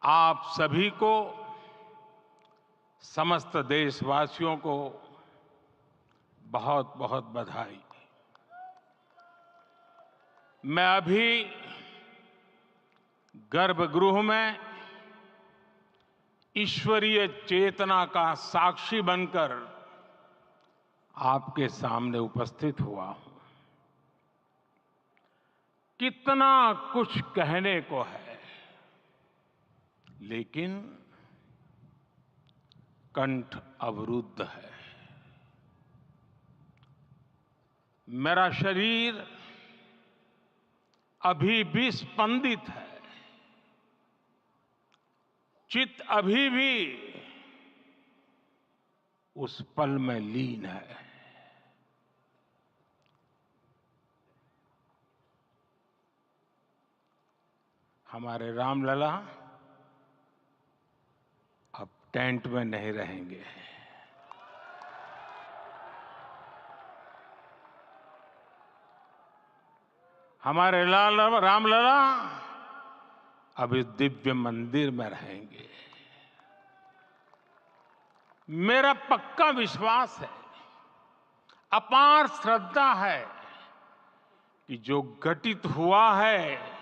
आप सभी को, समस्त देशवासियों को बहुत बहुत बधाई। मैं अभी गर्भगृह में ईश्वरीय चेतना का साक्षी बनकर आपके सामने उपस्थित हुआ हूं। कितना कुछ कहने को है, लेकिन कंठ अवरुद्ध है। मेरा शरीर अभी भी स्पंदित है, चित्त अभी भी उस पल में लीन है। हमारे रामलला अब टेंट में नहीं रहेंगे। हमारे रामलला अब इस दिव्य मंदिर में रहेंगे। मेरा पक्का विश्वास है, अपार श्रद्धा है कि जो घटित हुआ है,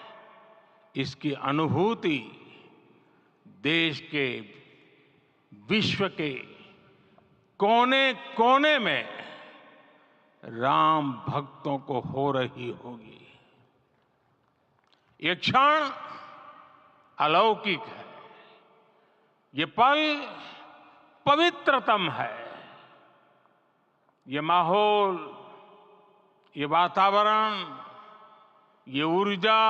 इसकी अनुभूति देश के, विश्व के कोने कोने में राम भक्तों को हो रही होगी। ये क्षण अलौकिक है, ये पल पवित्रतम है। ये माहौल, ये वातावरण, ये ऊर्जा,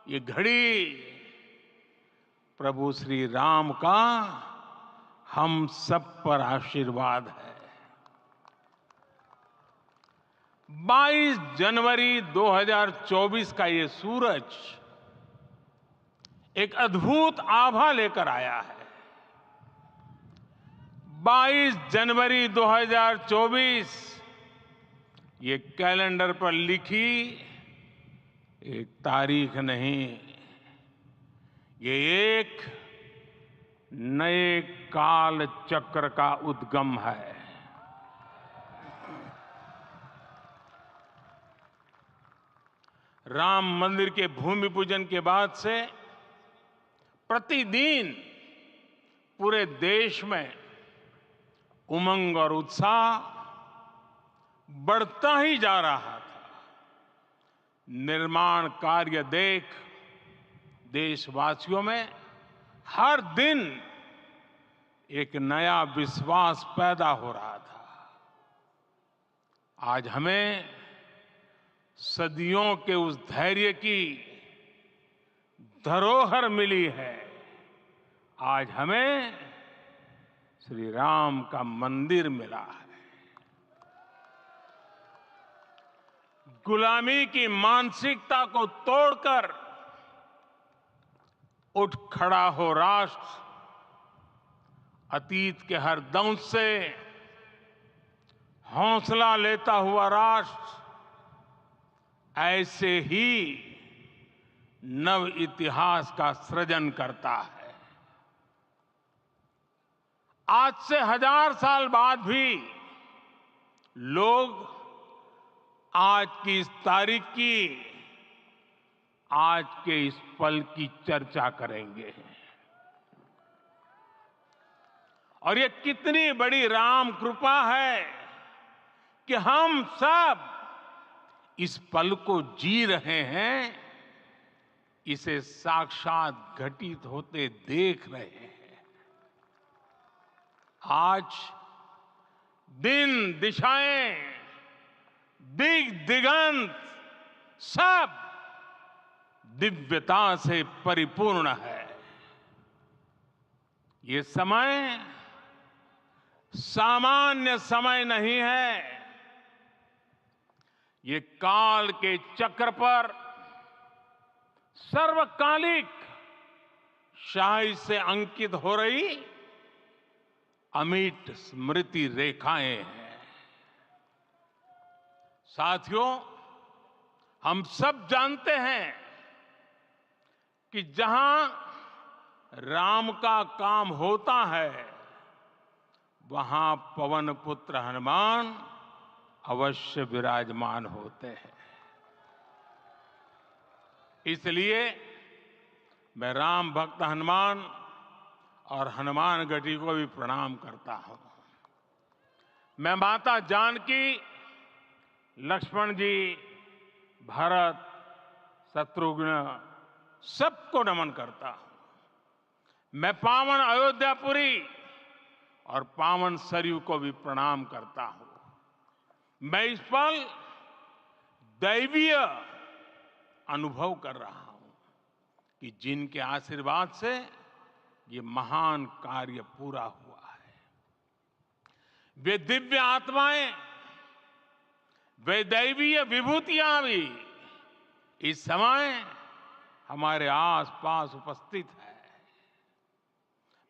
ये घड़ी प्रभु श्री राम का हम सब पर आशीर्वाद है। 22 जनवरी 2024 का ये सूरज एक अद्भुत आभा लेकर आया है। 22 जनवरी 2024 ये कैलेंडर पर लिखी एक तारीख नहीं, ये एक नए काल चक्र का उद्गम है। राम मंदिर के भूमि पूजन के बाद से प्रतिदिन पूरे देश में उमंग और उत्साह बढ़ता ही जा रहा था। निर्माण कार्य देख देशवासियों में हर दिन एक नया विश्वास पैदा हो रहा था। आज हमें सदियों के उस धैर्य की धरोहर मिली है। आज हमें श्री राम का मंदिर मिला है। गुलामी की मानसिकता को तोड़कर उठ खड़ा हो राष्ट्र। अतीत के हर दंश से हौसला लेता हुआ राष्ट्र ऐसे ही नव इतिहास का सृजन करता है। आज से 1000 साल बाद भी लोग आज की इस तारीख की, आज के इस पल की चर्चा करेंगे। और ये कितनी बड़ी राम कृपा है कि हम सब इस पल को जी रहे हैं, इसे साक्षात घटित होते देख रहे हैं। आज दिन, दिशाएं, दिग दिगंत सब दिव्यता से परिपूर्ण है। ये समय सामान्य समय नहीं है। ये काल के चक्र पर सर्वकालिक शाही से अंकित हो रही अमिट स्मृति रेखाएं हैं। साथियों, हम सब जानते हैं कि जहां राम का काम होता है, वहां पवन पुत्र हनुमान अवश्य विराजमान होते हैं। इसलिए मैं राम भक्त हनुमान और हनुमान गढ़ी को भी प्रणाम करता हूं। मैं माता जानकी, लक्ष्मण जी, भरत, शत्रुघ्न सबको नमन करता हूं। मैं पावन अयोध्यापुरी और पावन सरयू को भी प्रणाम करता हूं। मैं इस पल दैवीय अनुभव कर रहा हूं कि जिनके आशीर्वाद से ये महान कार्य पूरा हुआ है। वे दिव्य आत्माएं, वे दैवीय विभूतियां भी इस समय हमारे आसपास उपस्थित है।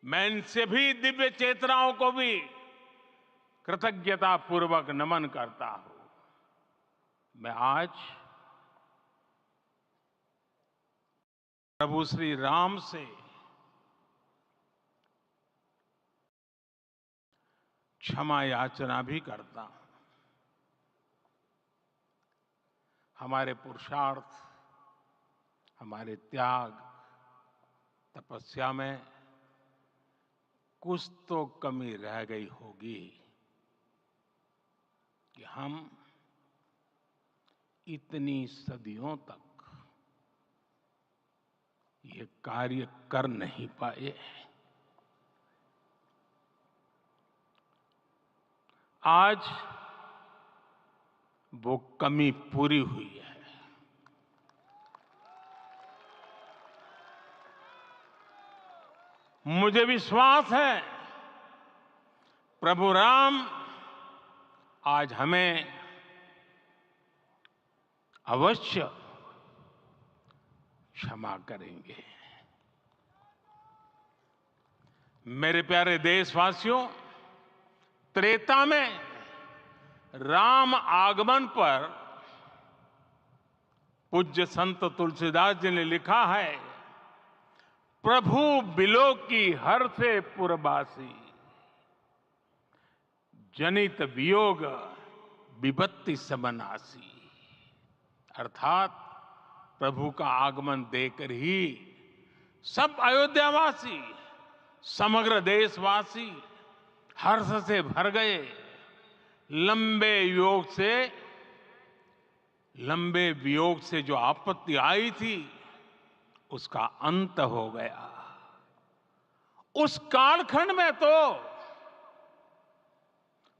मैं इन सभी दिव्य चेतनाओं को भी कृतज्ञता पूर्वक नमन करता हूं। मैं आज प्रभु श्री राम से क्षमा याचना भी करता हूं। हमारे पुरुषार्थ, हमारे त्याग, तपस्या में कुछ तो कमी रह गई होगी कि हम इतनी सदियों तक ये कार्य कर नहीं पाए। आज वो कमी पूरी हुई है। मुझे विश्वास है प्रभु राम आज हमें अवश्य क्षमा करेंगे। मेरे प्यारे देशवासियों, त्रेता में राम आगमन पर पूज्य संत तुलसीदास जी ने लिखा है, प्रभु बिलो की हर से पुरबासी, जनित वियोग विपत्ति समनासी। अर्थात प्रभु का आगमन देकर ही सब अयोध्यावासी, समग्र देशवासी हर्ष से भर गए। लंबे वियोग से जो आपत्ति आई थी उसका अंत हो गया। उस कालखंड में तो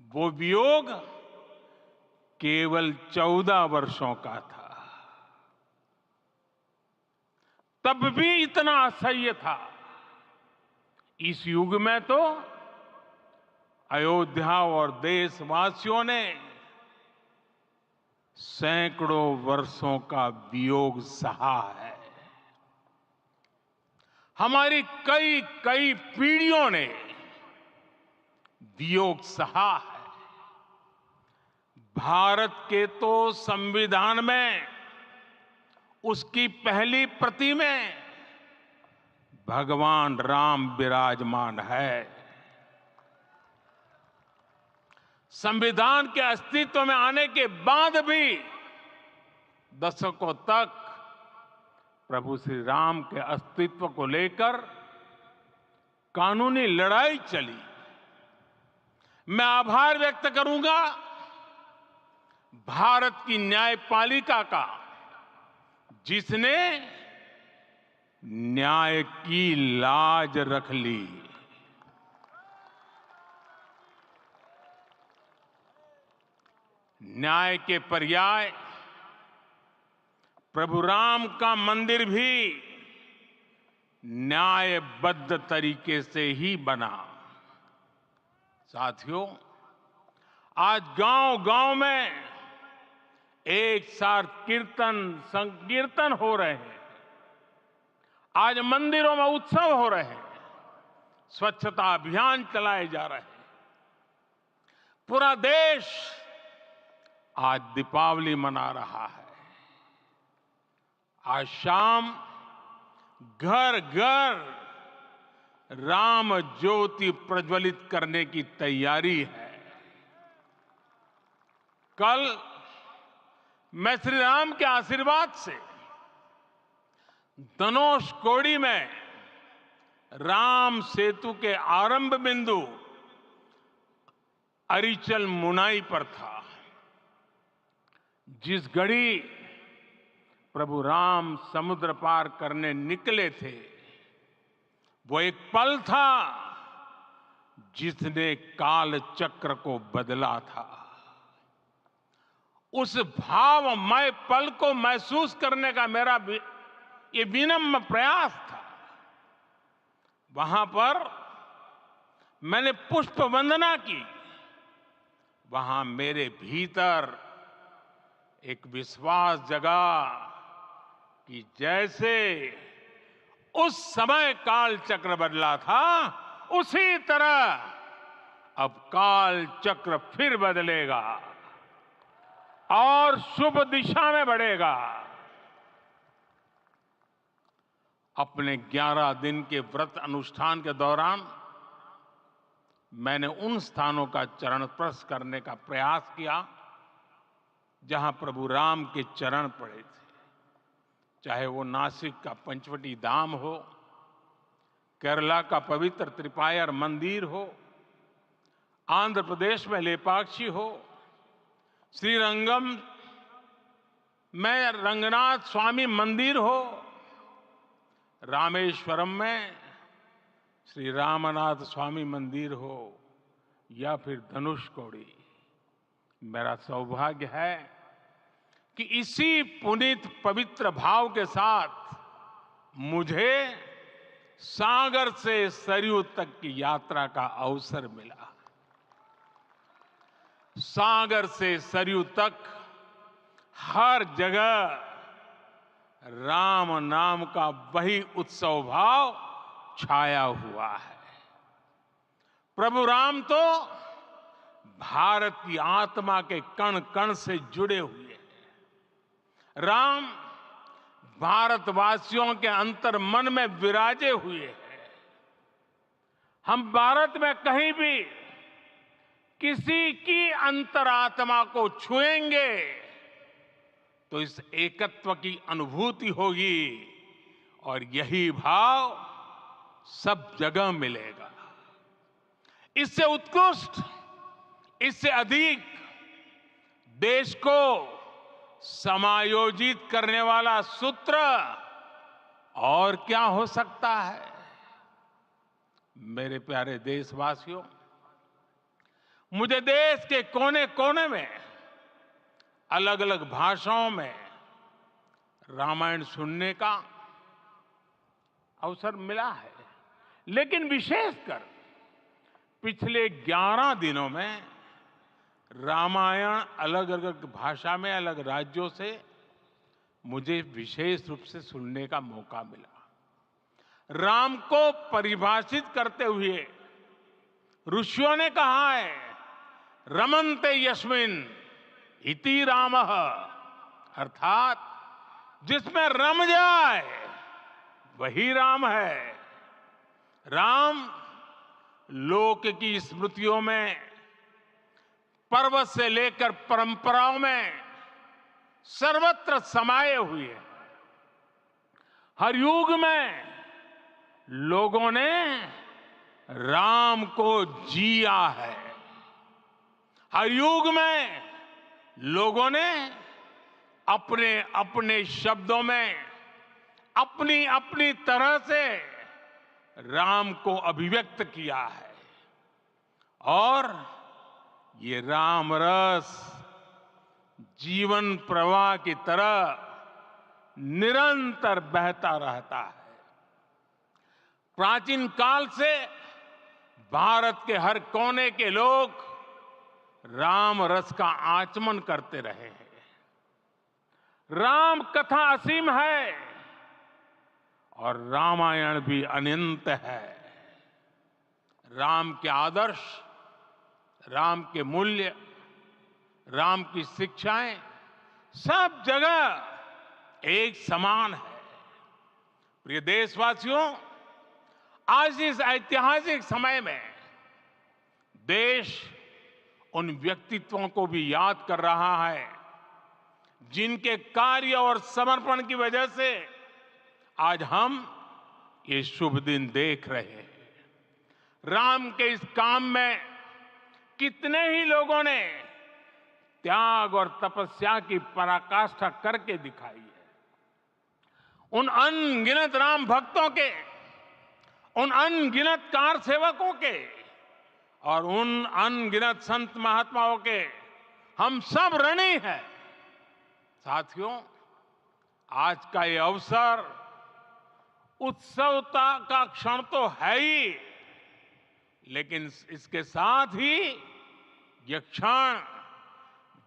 वो वियोग केवल 14 वर्षों का था। तब भी इतना असह्य था। इस युग में तो अयोध्या और देशवासियों ने सैकड़ों वर्षों का वियोग सहा है। हमारी कई कई पीढ़ियों ने वियोग सहा है। भारत के तो संविधान में उसकी पहली प्रति में भगवान राम विराजमान है। संविधान के अस्तित्व में आने के बाद भी दशकों तक प्रभु श्री राम के अस्तित्व को लेकर कानूनी लड़ाई चली। मैं आभार व्यक्त करूंगा भारत की न्यायपालिका का, जिसने न्याय की लाज रख ली। न्याय के पर्याय प्रभु राम का मंदिर भी न्यायबद्ध तरीके से ही बना। साथियों, आज गांव-गांव में एक साथ कीर्तन संकीर्तन हो रहे हैं। आज मंदिरों में उत्सव हो रहे हैं। स्वच्छता अभियान चलाए जा रहे हैं। पूरा देश आज दीपावली मना रहा है। आज शाम घर घर राम ज्योति प्रज्वलित करने की तैयारी है। कल मैं श्री राम के आशीर्वाद से धनुषकोडी में राम सेतु के आरंभ बिंदु अरिचल मुनाई पर था। जिस घड़ी प्रभु राम समुद्र पार करने निकले थे, वो एक पल था जिसने काल चक्र को बदला था। उस भावमय पल को महसूस करने का मेरा ये विनम्र प्रयास था। वहां पर मैंने पुष्प वंदना की। वहां मेरे भीतर एक विश्वास जगा कि जैसे उस समय काल चक्र बदला था, उसी तरह अब काल चक्र फिर बदलेगा और शुभ दिशा में बढ़ेगा। अपने 11 दिन के व्रत अनुष्ठान के दौरान मैंने उन स्थानों का चरण स्पर्श करने का प्रयास किया जहां प्रभु राम के चरण पड़े थे। चाहे वो नासिक का पंचवटी धाम हो, केरला का पवित्र त्रिपायर मंदिर हो, आंध्र प्रदेश में लेपाक्षी हो, श्रीरंगम में रंगनाथ स्वामी मंदिर हो, रामेश्वरम में श्री रामनाथ स्वामी मंदिर हो, या फिर धनुषकोडी। मेरा सौभाग्य है कि इसी पुनीत पवित्र भाव के साथ मुझे सागर से सरयू तक की यात्रा का अवसर मिला। सागर से सरयू तक हर जगह राम नाम का वही उत्सव भाव छाया हुआ है। प्रभु राम तो भारत की आत्मा के कण कण से जुड़े हुए हैं। राम भारतवासियों के अंतर मन में विराजे हुए हैं। हम भारत में कहीं भी किसी की अंतरात्मा को छुएंगे तो इस एकत्व की अनुभूति होगी और यही भाव सब जगह मिलेगा। इससे उत्कृष्ट, इससे अधिक देश को समायोजित करने वाला सूत्र और क्या हो सकता है। मेरे प्यारे देशवासियों, मुझे देश के कोने कोने में अलग अलग भाषाओं में रामायण सुनने का अवसर मिला है, लेकिन विशेषकर पिछले 11 दिनों में रामायण अलग अलग भाषा में अलग राज्यों से मुझे विशेष रूप से सुनने का मौका मिला। राम को परिभाषित करते हुए ऋषियों ने कहा है, रमन्ते यस्मिन् इति रामः, अर्थात जिसमें रम जाए वही राम है। राम लोक की स्मृतियों में, पर्वत से लेकर परंपराओं में सर्वत्र समाये हुए हैं। हर युग में लोगों ने राम को जिया है। हर युग में लोगों ने अपने अपने शब्दों में अपनी अपनी तरह से राम को अभिव्यक्त किया है और ये राम रस जीवन प्रवाह की तरह निरंतर बहता रहता है। प्राचीन काल से भारत के हर कोने के लोग राम रस का आचमन करते रहे हैं। राम कथा असीम है और रामायण भी अनंत है। राम के आदर्श, राम के मूल्य, राम की शिक्षाएं सब जगह एक समान है। प्रिय देशवासियों, आज इस ऐतिहासिक समय में देश उन व्यक्तित्वों को भी याद कर रहा है जिनके कार्य और समर्पण की वजह से आज हम ये शुभ दिन देख रहे हैं। राम के इस काम में कितने ही लोगों ने त्याग और तपस्या की पराकाष्ठा करके दिखाई है। उन अनगिनत राम भक्तों के, उन अनगिनत कार सेवकों के और उन अनगिनत संत महात्माओं के हम सब ऋणी हैं। साथियों, आज का ये अवसर उत्सवता का क्षण तो है ही, लेकिन इसके साथ ही यह क्षण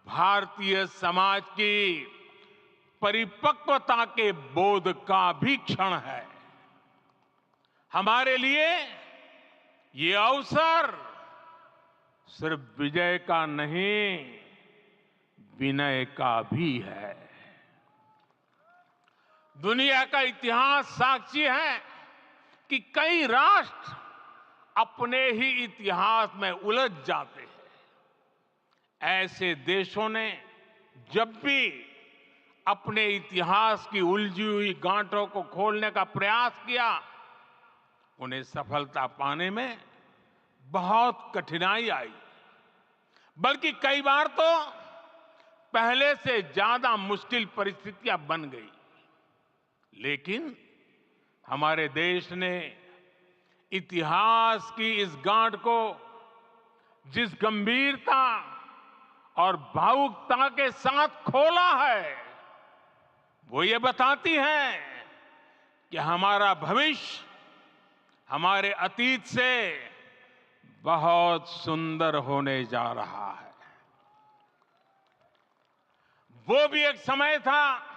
भारतीय समाज की परिपक्वता के बोध का भी क्षण है। हमारे लिए ये अवसर सिर्फ विजय का नहीं, विनय का भी है। दुनिया का इतिहास साक्षी है कि कई राष्ट्र अपने ही इतिहास में उलझ जाते हैं। ऐसे देशों ने जब भी अपने इतिहास की उलझी हुई गांठों को खोलने का प्रयास किया, उन्हें सफलता पाने में बहुत कठिनाई आई, बल्कि कई बार तो पहले से ज्यादा मुश्किल परिस्थितियां बन गई। लेकिन हमारे देश ने इतिहास की इस गांठ को जिस गंभीरता और भावुकता के साथ खोला है, वो ये बताती है कि हमारा भविष्य हमारे अतीत से बहुत सुंदर होने जा रहा है। वो भी एक समय था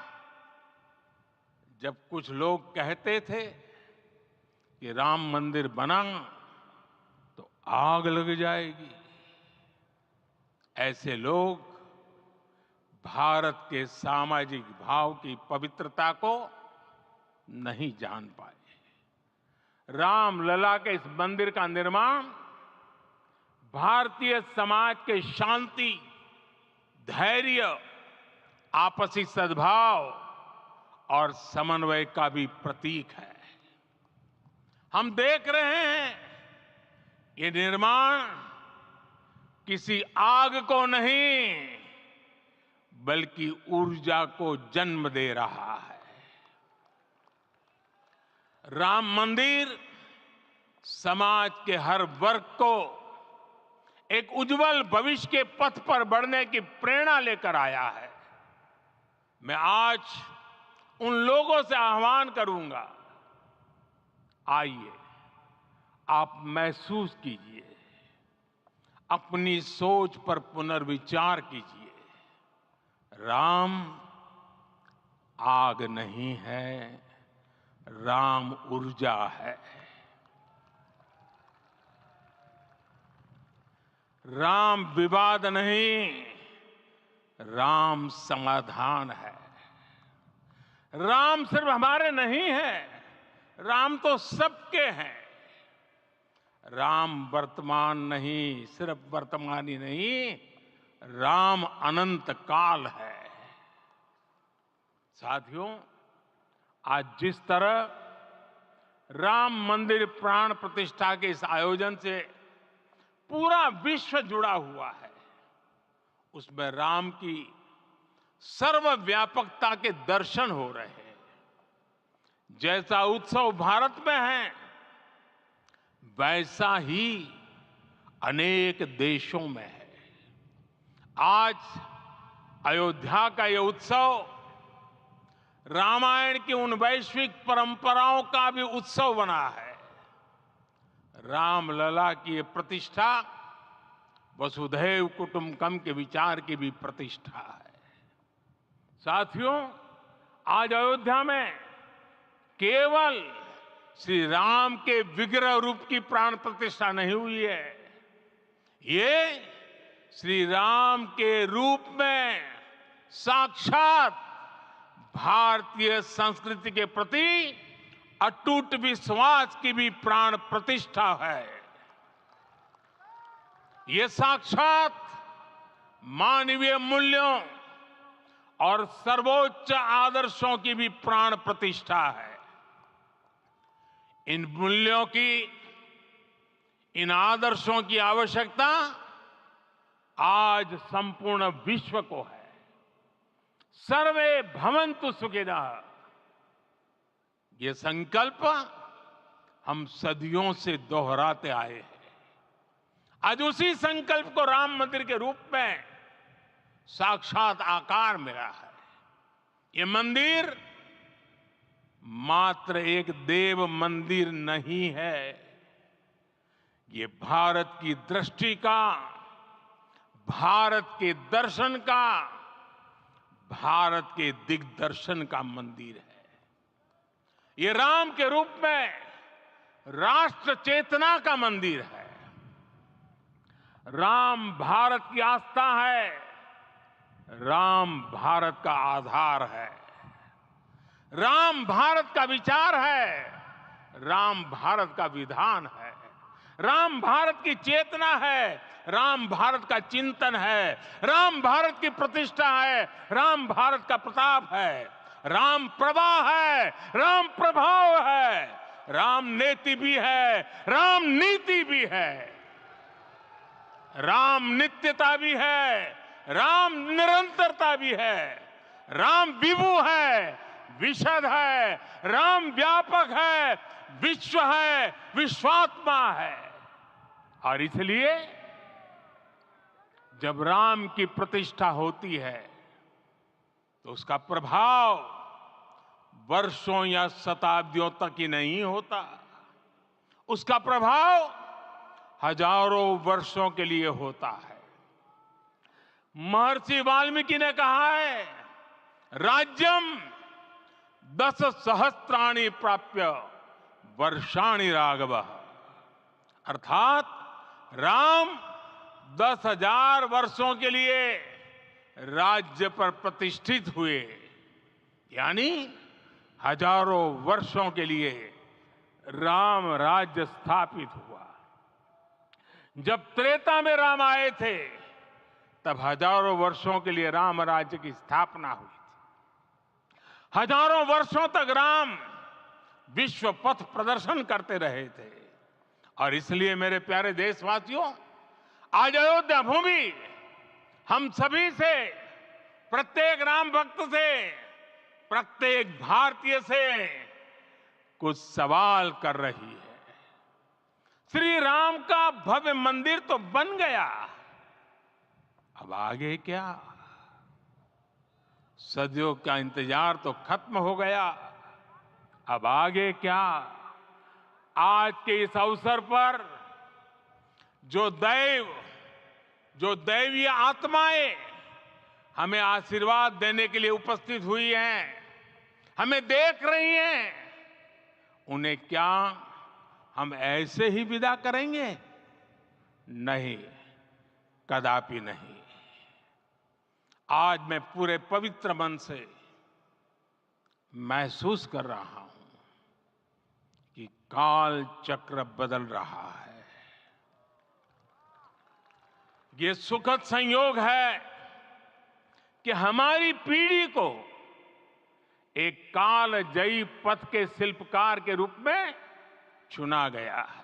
जब कुछ लोग कहते थे कि राम मंदिर बना तो आग लग जाएगी। ऐसे लोग भारत के सामाजिक भाव की पवित्रता को नहीं जान पाए। रामलला के इस मंदिर का निर्माण भारतीय समाज के शांति, धैर्य, आपसी सद्भाव और समन्वय का भी प्रतीक है। हम देख रहे हैं ये निर्माण किसी आग को नहीं, बल्कि ऊर्जा को जन्म दे रहा है। राम मंदिर समाज के हर वर्ग को एक उज्जवल भविष्य के पथ पर बढ़ने की प्रेरणा लेकर आया है। मैं आज उन लोगों से आह्वान करूंगा, आइए आप महसूस कीजिए, अपनी सोच पर पुनर्विचार कीजिए। राम आग नहीं है, राम ऊर्जा है। राम विवाद नहीं, राम समाधान है। राम सिर्फ हमारे नहीं है, राम तो सबके हैं। राम वर्तमान नहीं, सिर्फ वर्तमान ही नहीं, राम अनंत काल है। साथियों, आज जिस तरह राम मंदिर प्राण प्रतिष्ठा के इस आयोजन से पूरा विश्व जुड़ा हुआ है, उसमें राम की सर्वव्यापकता के दर्शन हो रहे हैं। जैसा उत्सव भारत में है, वैसा ही अनेक देशों में है। आज अयोध्या का यह उत्सव रामायण की उन वैश्विक परंपराओं का भी उत्सव बना है। रामलला की ये प्रतिष्ठा वसुधैव कुटुंबकम के विचार की भी प्रतिष्ठा है। साथियों, आज अयोध्या में केवल श्री राम के विग्रह रूप की प्राण प्रतिष्ठा नहीं हुई है, ये श्री राम के रूप में साक्षात भारतीय संस्कृति के प्रति अटूट विश्वास की भी प्राण प्रतिष्ठा है। ये साक्षात मानवीय मूल्यों और सर्वोच्च आदर्शों की भी प्राण प्रतिष्ठा है। इन मूल्यों की, इन आदर्शों की आवश्यकता आज संपूर्ण विश्व को है। सर्वे भवन्तु सुखिनः, ये संकल्प हम सदियों से दोहराते आए हैं। आज उसी संकल्प को राम मंदिर के रूप में साक्षात आकार मिला है। ये मंदिर मात्र एक देव मंदिर नहीं है, ये भारत की दृष्टि का, भारत के दर्शन का, भारत के दिग्दर्शन का मंदिर है। ये राम के रूप में राष्ट्र चेतना का मंदिर है। राम भारत की आस्था है, राम भारत का आधार है, राम भारत का विचार है, राम भारत का विधान है, राम भारत की चेतना है, राम भारत का चिंतन है, राम भारत की प्रतिष्ठा है, राम भारत का प्रताप है, राम प्रवाह है, राम प्रभाव है, राम नेति भी है, राम नीति भी है, राम नित्यता भी है, राम निरंतरता भी है, राम विभु है, विशद है, राम व्यापक है, विश्व है, विश्वात्मा है। और इसलिए जब राम की प्रतिष्ठा होती है तो उसका प्रभाव वर्षों या शताब्दियों तक ही नहीं होता, उसका प्रभाव हजारों वर्षों के लिए होता है। महर्षि वाल्मीकि ने कहा है, राज्यम 10 सहस्त्राणि प्राप्य वर्षाणि राघव, अर्थात राम 10,000 वर्षों के लिए राज्य पर प्रतिष्ठित हुए, यानी हजारों वर्षों के लिए राम राज्य स्थापित हुआ। जब त्रेता में राम आए थे तब हजारों वर्षों के लिए राम राज्य की स्थापना हुई थी। हजारों वर्षों तक राम विश्व पथ प्रदर्शन करते रहे थे। और इसलिए मेरे प्यारे देशवासियों, आज अयोध्या भूमि हम सभी से, प्रत्येक राम भक्त से, प्रत्येक भारतीय से कुछ सवाल कर रही है। श्री राम का भव्य मंदिर तो बन गया, अब आगे क्या? सदियों का इंतजार तो खत्म हो गया, अब आगे क्या? आज के इस अवसर पर जो दैवीय आत्माएं हमें आशीर्वाद देने के लिए उपस्थित हुई हैं, हमें देख रही हैं, उन्हें क्या हम ऐसे ही विदा करेंगे? नहीं, कदापि नहीं। आज मैं पूरे पवित्र मन से महसूस कर रहा हूं कि काल चक्र बदल रहा है। ये सुखद संयोग है कि हमारी पीढ़ी को एक कालजयी पथ के शिल्पकार के रूप में चुना गया है।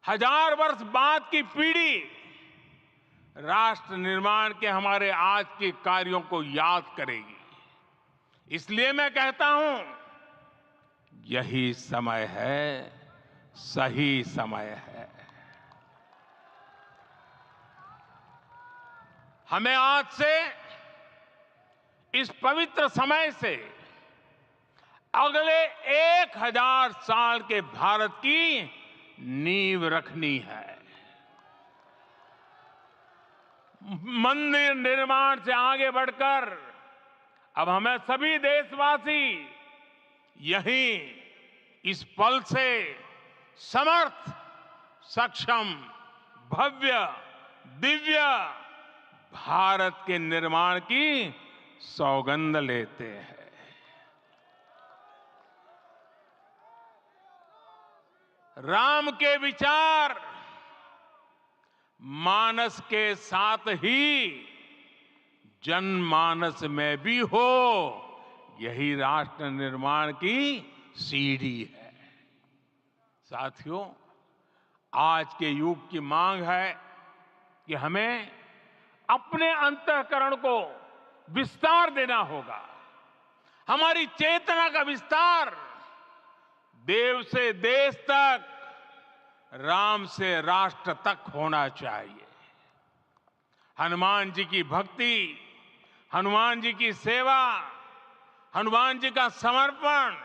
1000 वर्ष बाद की पीढ़ी राष्ट्र निर्माण के हमारे आज के कार्यों को याद करेगी। इसलिए मैं कहता हूं, यही समय है, सही समय है। हमें आज से, इस पवित्र समय से अगले 1000 साल के भारत की नींव रखनी है। मंदिर निर्माण से आगे बढ़कर अब हमें सभी देशवासी यहीं इस पल से समर्थ, सक्षम, भव्य, दिव्य भारत के निर्माण की सौगंध लेते हैं। राम के विचार मानस के साथ ही जनमानस में भी हो, यही राष्ट्र निर्माण की सीढ़ी है। साथियों, आज के युग की मांग है कि हमें अपने अंतःकरण को विस्तार देना होगा। हमारी चेतना का विस्तार देव से देश तक, राम से राष्ट्र तक होना चाहिए। हनुमान जी की भक्ति, हनुमान जी की सेवा, हनुमान जी का समर्पण,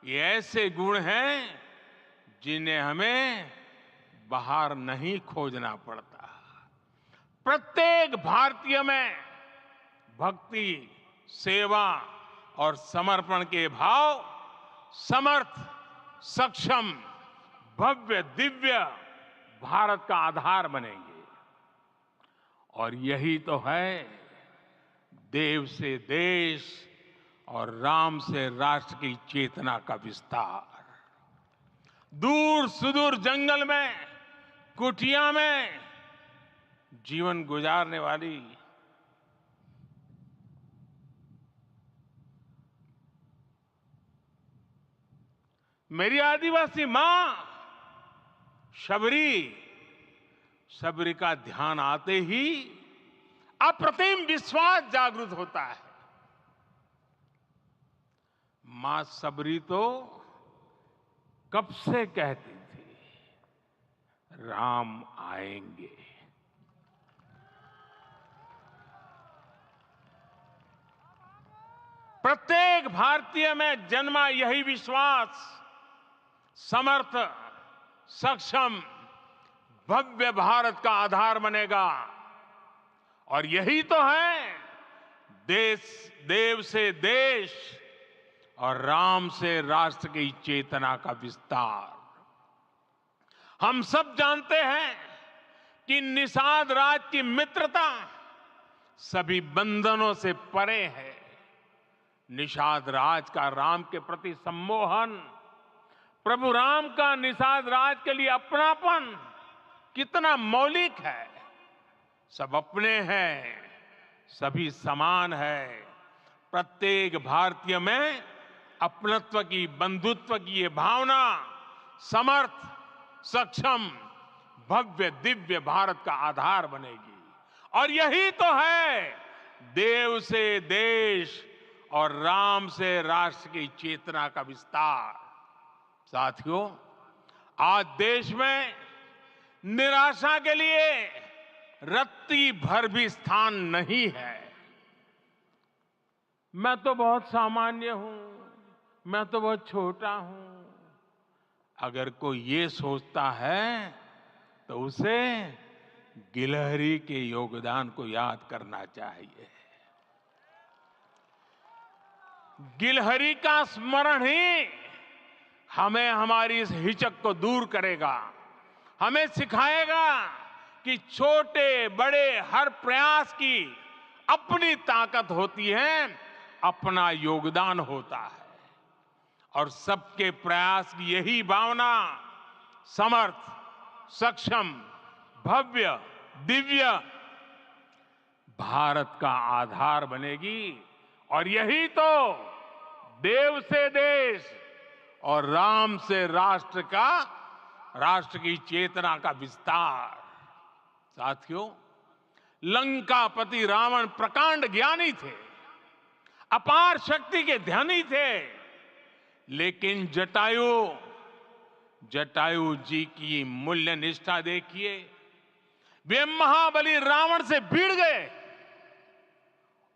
ये ऐसे गुण हैं जिन्हें हमें बाहर नहीं खोजना पड़ता। प्रत्येक भारतीय में भक्ति, सेवा और समर्पण के भाव समर्थ, सक्षम, भव्य, दिव्य भारत का आधार बनेंगे। और यही तो है देव से देश और राम से राष्ट्र की चेतना का विस्तार। दूर सुदूर जंगल में, कुटिया में जीवन गुजारने वाली मेरी आदिवासी मां शबरी का ध्यान आते ही अप्रतिम विश्वास जागृत होता है। मां शबरी तो कब से कहती थी, राम आएंगे। प्रत्येक भारतीय में जन्मा यही विश्वास समर्थ, सक्षम, भव्य भारत का आधार बनेगा। और यही तो है देव से देश और राम से राष्ट्र की चेतना का विस्तार। हम सब जानते हैं कि निषाद राज की मित्रता सभी बंधनों से परे है। निषाद राज का राम के प्रति सम्मोहन, प्रभु राम का निषाद राज के लिए अपनापन कितना मौलिक है। सब अपने हैं, सभी समान है। प्रत्येक भारतीय में अपनत्व की, बंधुत्व की ये भावना समर्थ, सक्षम, भव्य, दिव्य भारत का आधार बनेगी। और यही तो है देव से देश और राम से राष्ट्र की चेतना का विस्तार। साथियों, आज देश में निराशा के लिए रत्ती भर भी स्थान नहीं है। मैं तो बहुत सामान्य हूं, मैं तो बहुत छोटा हूं, अगर कोई ये सोचता है तो उसे गिलहरी के योगदान को याद करना चाहिए। गिलहरी का स्मरण ही हमें हमारी इस हिचक को दूर करेगा, हमें सिखाएगा कि छोटे बड़े हर प्रयास की अपनी ताकत होती है, अपना योगदान होता है। और सबके प्रयास की यही भावना समर्थ, सक्षम, भव्य, दिव्य भारत का आधार बनेगी। और यही तो देव से देश और राम से राष्ट्र की चेतना का विस्तार। साथियों, लंकापति रावण प्रकांड ज्ञानी थे, अपार शक्ति के धनी थे, लेकिन जटायु जी की मूल्य निष्ठा देखिए। वे महाबली रावण से भिड़ गए।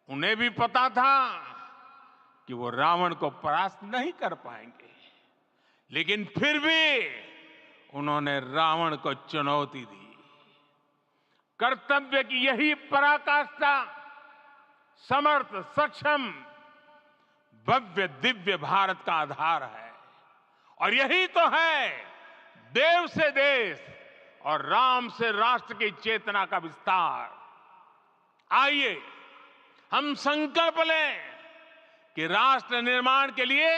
उन्हें भी पता था कि वो रावण को परास्त नहीं कर पाएंगे, लेकिन फिर भी उन्होंने रावण को चुनौती दी। कर्तव्य की यही पराकाष्ठा समर्थ, सक्षम, भव्य, दिव्य भारत का आधार है। और यही तो है देव से देश और राम से राष्ट्र की चेतना का विस्तार। आइए हम संकल्प लें कि राष्ट्र निर्माण के लिए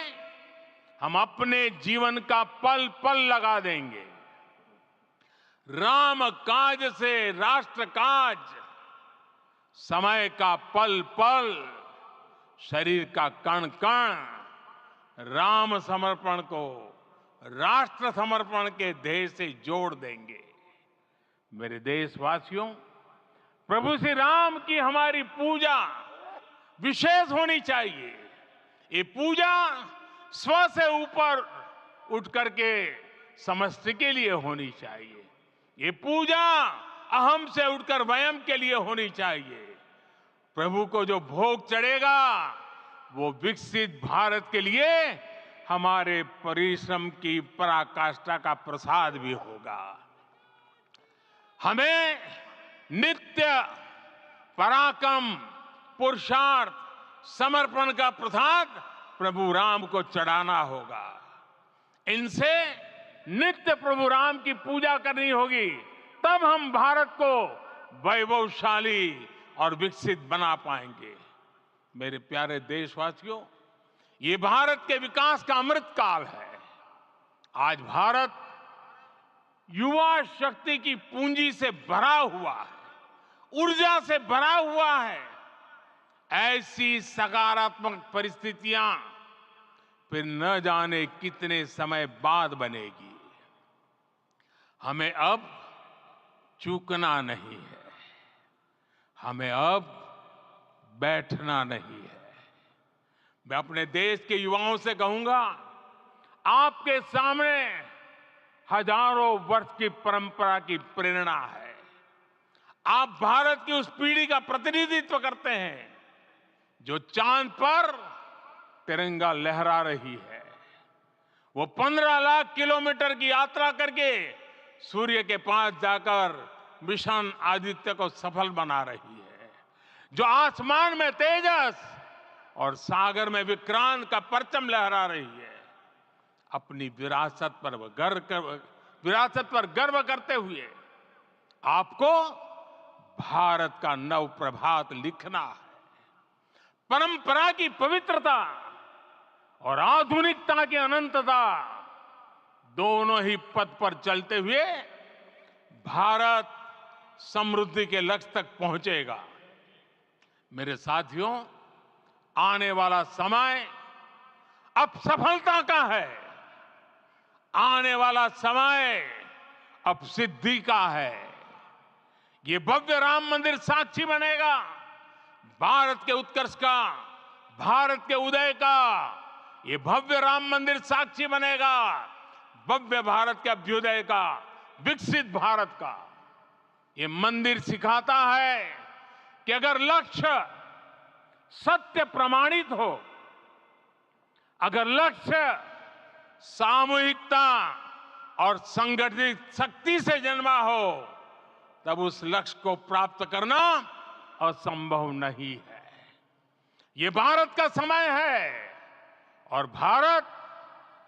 हम अपने जीवन का पल पल लगा देंगे। राम काज से राष्ट्र काज, समय का पल पल, शरीर का कण कण राम समर्पण को राष्ट्र समर्पण के ध्येय से जोड़ देंगे। मेरे देशवासियों, प्रभु श्री राम की हमारी पूजा विशेष होनी चाहिए। ये पूजा स्व से ऊपर उठ करके समष्टि के लिए होनी चाहिए। ये पूजा अहम से उठकर वयम के लिए होनी चाहिए। प्रभु को जो भोग चढ़ेगा वो विकसित भारत के लिए हमारे परिश्रम की पराकाष्ठा का प्रसाद भी होगा। हमें नित्य पराक्रम, पुरुषार्थ, समर्पण का प्रसाद प्रभु राम को चढ़ाना होगा। इनसे नित्य प्रभु राम की पूजा करनी होगी, तब हम भारत को वैभवशाली और विकसित बना पाएंगे। मेरे प्यारे देशवासियों, ये भारत के विकास का अमृत काल है। आज भारत युवा शक्ति की पूंजी से भरा हुआ है, ऊर्जा से भरा हुआ है। ऐसी सकारात्मक परिस्थितियां फिर न जाने कितने समय बाद बनेगी। हमें अब चूकना नहीं है, हमें अब बैठना नहीं है। मैं अपने देश के युवाओं से कहूंगा, आपके सामने हजारों वर्ष की परंपरा की प्रेरणा है। आप भारत की उस पीढ़ी का प्रतिनिधित्व करते हैं जो चांद पर तिरंगा लहरा रही है। वो 15 लाख किलोमीटर की यात्रा करके सूर्य के पास जाकर मिशन आदित्य को सफल बना रही है। जो आसमान में तेजस और सागर में विक्रांत का परचम लहरा रही है। अपनी विरासत पर गर्व करते हुए आपको भारत का नव प्रभात लिखना है। परंपरा की पवित्रता और आधुनिकता की अनंतता, दोनों ही पथ पर चलते हुए भारत समृद्धि के लक्ष्य तक पहुंचेगा। मेरे साथियों, आने वाला समय अब सफलता का है। आने वाला समय अब सिद्धि का है। ये भव्य राम मंदिर साक्षी बनेगा भारत के उत्कर्ष का, भारत के उदय का। ये भव्य राम मंदिर साक्षी बनेगा भव्य भारत के अभ्युदय का, विकसित भारत का। ये मंदिर सिखाता है कि अगर लक्ष्य सत्य प्रमाणित हो, अगर लक्ष्य सामूहिकता और संगठित शक्ति से जन्मा हो, तब उस लक्ष्य को प्राप्त करना असंभव नहीं है। ये भारत का समय है और भारत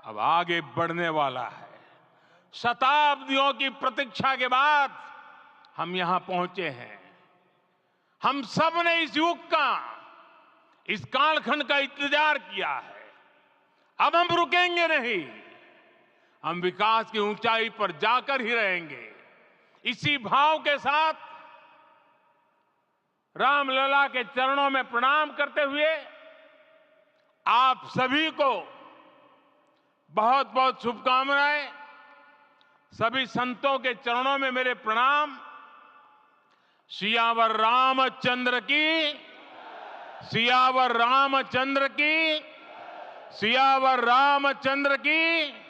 अब आगे बढ़ने वाला है। शताब्दियों की प्रतीक्षा के बाद हम यहां पहुंचे हैं। हम सब ने इस युग का, इस कालखंड का इंतजार किया है। अब हम रुकेंगे नहीं, हम विकास की ऊंचाई पर जाकर ही रहेंगे। इसी भाव के साथ रामलला के चरणों में प्रणाम करते हुए आप सभी को बहुत बहुत शुभकामनाएं। सभी संतों के चरणों में मेरे प्रणाम। सियावर रामचंद्र की, सियावर रामचंद्र की, सियावर रामचंद्र की।